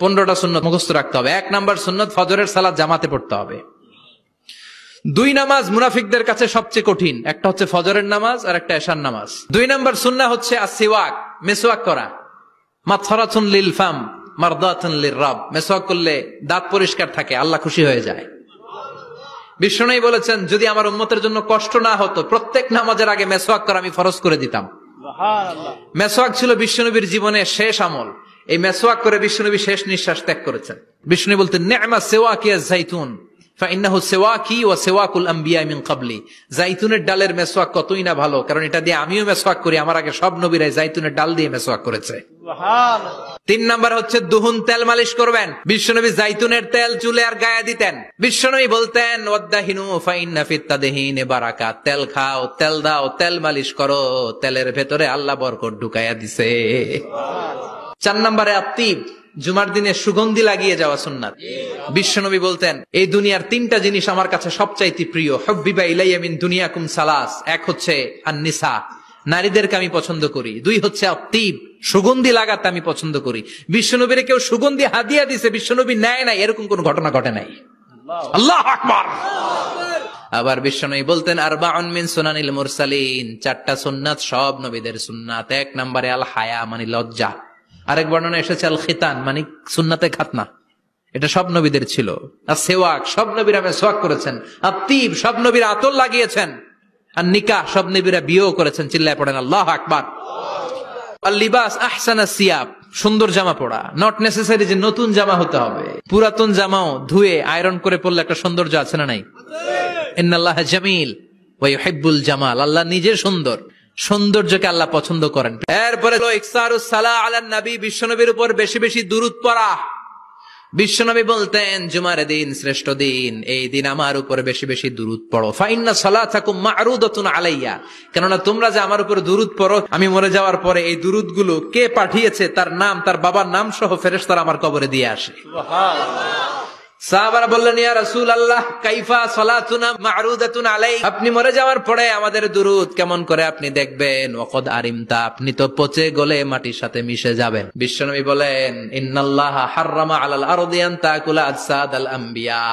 15টা সুন্নত মুখস্থ রাখতে হবে। 1 নাম্বার সুন্নত ফজরের সালাত জামাতে পড়তে হবে। 2 নামাজ মুনাফিকদের কাছে সবচেয়ে কঠিন, একটা হচ্ছে ফজরের নামাজ আর একটা এশার নামাজ। 2 নাম্বার সুন্নাহ হচ্ছে আসওয়াক, মেসওয়াক করা। মাতফারাতুন লিল ফাম মারদাতুন লিররাব, মেসওয়াক করলে দাঁত পরিষ্কার থাকে, আল্লাহ খুশি হয়ে যায়। বিশ্বনবী বলেছেন যদি আমার উম্মতের জন্য কষ্ট না হতো প্রত্যেক নামাজের আগে মেসওয়াক করা আমি ফরজ করে দিতাম। সুবহানাল্লাহ। মেসওয়াক ছিল বিশ্বনবীর জীবনে শেষ আমল। এই মেসওয়াক করে বিশ্বনবী শেষ নিঃশ্বাস ত্যাগ করেছেন। বিশ্বনবী বলতেন নি'মা সিওয়াকিয়া যাইতুন ফাইন্নাহু সিওয়াকি ওয়া সিওয়াকুল আমবিয়া মিন ক্বাবলি। যাইতুনের ডালের মেসওয়াক কতই না ভালো, কারণ এটা দিয়ে আমিও মেসওয়াক করি, আমার আগে সব নবীরাই যাইতুনের ডাল দিয়ে মেসওয়াক করেছে। সুবহানাল্লাহ। 3 নাম্বার হচ্ছে দুহুন, তেল মালিশ করবেন। বিশ্বনবী যাইতুনের তেল চুলে আর গায়ে দিতেন। বিশ্বনবী বলতেন ওয়াদাহিনু ফাইন্না ফিত তাদহিনে বারাকাত, তেল খাও, তেল দাও, তেল মালিশ করো, তেলের ভেতরে আল্লাহ বরকত ঢুকাইয়া দিছে। সুবহানাল্লাহ। 4 নম্বরে আত্তিব, জুমার দিনে সুগন্ধি লাগিয়ে যাওয়া সুন্নাত। বিশ্বনবী বলতেন এই দুনিয়ার 3টা জিনিস আমার কাছে সবচাইতে প্রিয়, হুব্বিবা ইলাইয়া মিন দুনিয়াকুম সালাস। 1 হচ্ছে আন-নিসা, নারীদেরকে আমি পছন্দ করি। 2 হচ্ছে আত্তিব, সুগন্ধি লাগাতে আমি পছন্দ করি। বিশ্বনবীরে কেউ সুগন্ধি হাদিয়া দিছে, বিশ্বনবী নেয় নাই, এরকম কোন ঘটনা ঘটে নাই। আল্লাহু আকবার। আবার বিশ্বনবী বলতেন আরবাউন মিন সুনানিল মুরসালিন, 4টা সুন্নাত সব নবীদের সুন্নাত। 1 নম্বরে আল হায়া মানে লজ্জা। আরেক বর্ণনা এসেছে আল খিতান মানে সুন্নাতে খাতনা, এটা সব নবীদের ছিল। আর সেওয়াক, সব নবীরা মেসওয়াক করেছেন। আত্তিব, সব নবীরা আতর লাগিয়েছেন। আর নিকাহ, সব নবীরা বিয়েও করেছেন। চিল্লায় পড়েন আল্লাহু আকবার। আর লিবাস আহসানা সিয়াব, সুন্দর জামা পরা। নট নেসেসারি যে নতুন জামা হতে হবে, পুরাতন জামাও ধুয়ে আয়রন করে পরলে একটা সৌন্দর্য আছে না নাই? ইন্নাল্লাহা জামিল ওয়া ইউহিব্বুল জামাল, আল্লাহ নিজে সুন্দর, সৌন্দর্যকে আল্লাহ পছন্দ করেন। এরপরে ইকসারুস সালাহ আলান নবী, বিশ্বনবীর উপর বেশি বেশি দুরূদ পড়া। বিশ্বনবী বলতেন জুমার দিন শ্রেষ্ঠ দিন, এই দিন আমার উপর বেশি বেশি দুরূদ পড়ো। ফাইন্না সালাতাকুম মা'রুদাতুন আলাইয়া, কেননা তোমরা যে আমার উপর দুরূদ পড়ো, আমি মরে যাওয়ার পরে এই দুরূদগুলো কে পাঠিয়েছে তার নাম, তার বাবার নাম সহ ফেরেশতারা আমার কবরে দিয়ে আসে। সুবহানাল্লাহ। সাহাবারা বললেন ইয়া রাসূলুল্লাহ কাইফা সালাতুনা মা'রুদাতুন আলাইক, আপনি মরে যাওয়ার পরে আমাদের দুরূদ কেমন করে আপনি দেখবেন? ওয়াকাদ আরিমতা, আপনি তো পচে গলে মাটির সাথে মিশে যাবেন। বিশ্বনবী বলেন ইন্নাল্লাহা হাররামা আলাল আরদি আন তাকুলা আজসাদাল আম্বিয়া,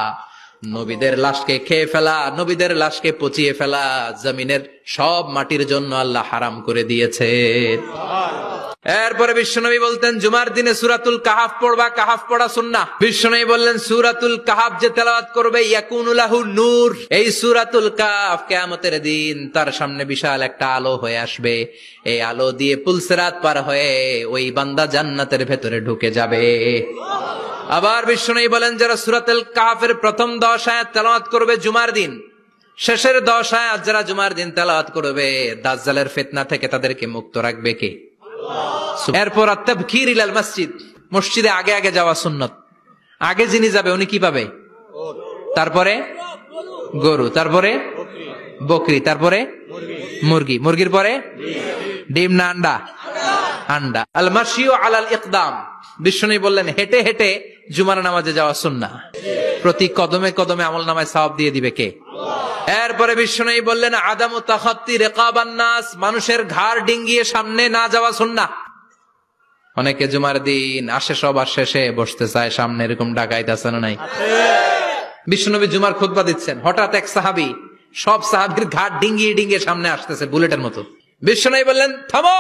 নবীদের লাশকে খেয়ে ফেলা, নবীদের লাশকে পচিয়ে ফেলা জমিনের সব মাটির জন্য আল্লাহ হারাম করে দিয়েছেন। এরপরে বিশ্বনবী বলতেন জুমার দিনে সূরাতুল কাহাফ পড়বা, কাহাফ পড়া সুন্নাহ। বিশ্বনবী বললেন সূরাতুল কাহাফ যে তেলাওয়াত করবে ইয়াকুনু লাহু নূর, এই সূরাতুল কাহাফ কিয়ামতের দিন তার সামনে বিশাল একটা আলো হয়ে আসবে। এই আলো দিয়ে পুলসিরাত পার হয়ে ওই বান্দা জান্নাতের ভেতরে ঢুকে যাবে। আবার বিশ্বনবী বলেন যারা সূরাতুল কাহাফের প্রথম 10 আয়াত তেলাওয়াত করবে জুমার দিন, শেষের 10 আয়াত যারা জুমার দিন তেলাওয়াত করবে, দাজ্জালের ফিতনা থেকে তাদেরকে মুক্ত রাখবে কে? এরপর আত-তাবকির ইলাল মসজিদ, মসজিদে আগে আগে যাওয়া সুন্নাত। আগে যিনি যাবে উনি কি পাবে? তারপরে গরু, তারপরে বকরি, তারপরে মুরগি, মুরগির পরে ডিম না আন্ডা? আন্ডা। আল মাশিউ আলাল ইকদাম, বিশ্বনবী বললেন হেঁটে হেঁটে জুমার নামাজে যাওয়া সুন্নাহ। প্রতি কদমে কদমে আমলনামায় সওয়াব দিয়ে দিবে কে? এরপরে বিশ্বনবী বললেন আদামু তাখাত্তি রিকাবান নাস, মানুষের ঘাড় ডিঙ্গিয়ে সামনে না যাওয়া সুন্নাহ। অনেকে জুমার দিন আসে সবার শেষে বসতে চায় সামনে, এরকম ডাকাইত আছে না নাই? বিশ্বনবী জুমার খুতবা দিচ্ছেন, হঠাৎ এক সাহাবী সব সাহাবীর ঘাড় ডিঙ্গিয়ে ডিঙ্গিয়ে সামনে আসতেছে বুলেটের মতো। বিশ্বনবী বললেন থামো,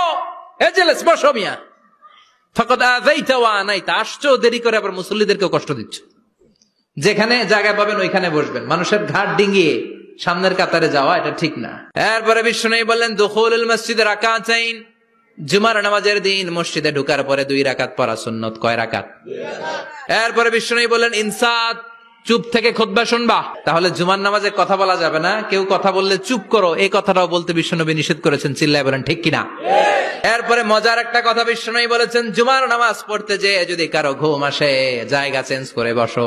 এজেলেস বসো মিয়া, ফাকাদ আযাইতা ওয়া আনাইতা, আসছো দেরি করে আবার মুসল্লিদেরকে কষ্ট দিচ্ছ। যেখানে জায়গা পাবেন ওইখানে বসবেন, মানুষের ঘাট ডিঙ্গিয়ে সামনের কাতারে যাওয়া এটা ঠিক না। এরপরে বিশ্বনবী বললেন দুখুলুল মসজিদে রাকাতাইন, জুমার নামাজের দিন মসজিদে ঢোকার পরে 2 রাকাত পড়া সুন্নাত। কয় রাকাত? 2 রাকাত। এরপরে বিশ্বনবী বললেন ইনসাত, চুপ থেকে খুতবা শুনবা। তাহলে জুমার নামাজে কথা বলা যাবে না, কেউ কথা বললে চুপ করো, এই কথাটাও বলতে বিশ্বনবী নিষেধ করেছেন। চিল্লায় বলেন ঠিক কিনা? এরপরে মজার একটা কথা বিশ্বনবী বলেছেন জুমার নামাজ পড়তে যেয়ে যদি কারো ঘুম আসে জায়গা চেঞ্জ করে বসো।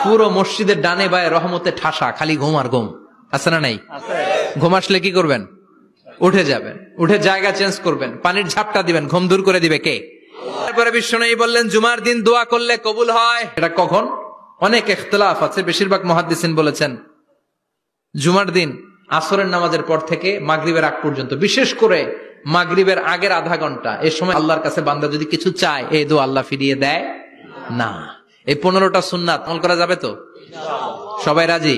পুরো মসজিদের ডানে বায়ে রহমতে ঠাসা, খালি ঘুম আর ঘুম, আছে না নাই? ঘুম আসলে কি করবেন? উঠে যাবেন, উঠে জায়গা চেঞ্জ করবেন, পানির ঝাপটা দিবেন, ঘুম দূর করে দিবে কে? তারপরে বিশ্বনবী বললেন জুমার দিন দোয়া করলে কবুল হয়। এটা কখন? অনেক ইখতিলাফ আছে, বেশিরভাগ মুহাদ্দিসিন বলেছেন জুমার দিন আসরের নামাজের পর থেকে মাগরিবের আগ পর্যন্ত, বিশেষ করে মাগরিবের আগের আধা ঘন্টা, এই সময় আল্লাহর কাছে বান্দা যদি কিছু চায় এই দোয়া আল্লাহ ফিরিয়ে দেয় না। এই 15টা সুন্নাত আমল করা যাবে তো? সবাই রাজি?